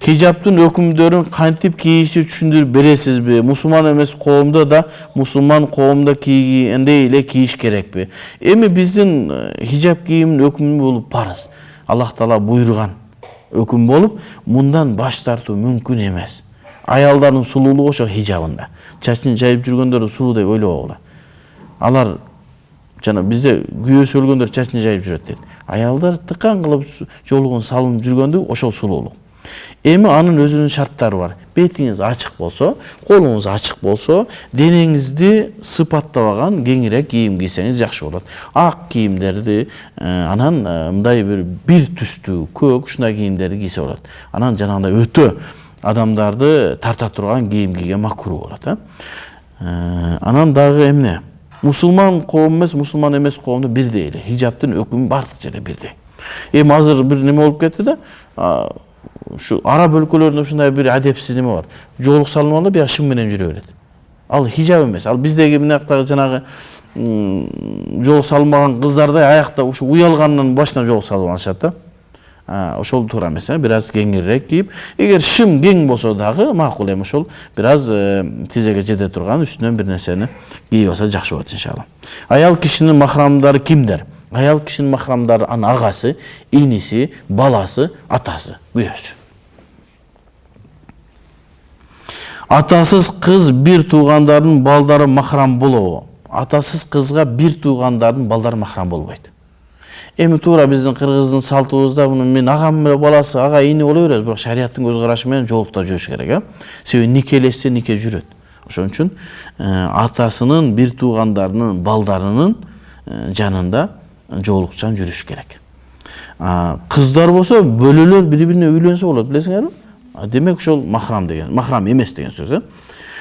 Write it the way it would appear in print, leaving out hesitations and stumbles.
Hijabtын өкүмдөрүн кантип кийишти түшүндүрүп бересизби? Мусулман эмес коомдо да, мусулман коомдо кийгендей эле кийиш керекпи? Эми биздин хижаб кийимдин өкүмү болуп парыз. Аллах Таала буйруган өкүм болуп, мындан баш тартуу мүмкүн эмес. Аялдардын сулуулугу ошо хижабында. Чачын жайып жүргөндөр сулуу деп ойлобогула. Алар жана бизде күйөөсү өлгөндөр чачын жайып жүрөт дейт. Аялдар тыкан кылып жолугун салынып жүргөндү ошол сулуулук. Эми анын өзүнүн шарттары бар. Бетиңиз ачык болсо, колуңуз ачык болсо, денеңизди сыпаттабаган кеңирээк кийим кийсеңиз жакшы болот. Ак кийимдерди, анан мындай бир түстүү, көк ушундай кийимдерди кийсе болот. Анан жанагындай өтө адамдарды тарта турган кийим кийген макруh болот. Анан дагы эмне? Мусулман коом эмес, мусулман эмес коомдо бирдей эле. Хижабтын өкүмү бардык жерде бирдей. Эми азыр бир неме болуп кетти да, ушу араб өлкөлөрүндө ушундай бир адепсиз неме бар. Жоолук салынып алып, бияк шым менен жүрө берет. Ал хижаб эмес. Ал биздеги мынаяктагы жанагы жоолук салынбаган кыздардай аякта ушу уялганынан башынан жоолук салып алышат да. Ошол туура эмес, бир аз кеңирээк кийип, эгер шым кең болсо дагы макул, эми ошол бир аз тизеге жете турган үстүнөн бир нерсени кийип алса жакшы болот иншалла. Аял кишинин махрамдары кимдер? Аял кишинин махрамдары анын агасы, иниси, баласы, атасы, күйөөсү. Атасыз кыз бир туугандардын балдары махрам болобу? Атасыз кызга бир туугандардын балдары махрам болбойт. Эми туура биздин кыргыздын салтыбызда мен агам менен баласы ага ини боло берет, бирок шариаттын көз карашы менен жоолукта жүрүш керек, Себеби никелешсе нике жүрөт. Ошон үчүн атасынын бир туугандарынын балдарынын жанында жоолукчан жүрүш керек. Кыздар болсо бөлөлөр бири-бирине үйлөнсө болот, билесиңерби? Демек ошол махрам деген, махрам эмес деген сөз.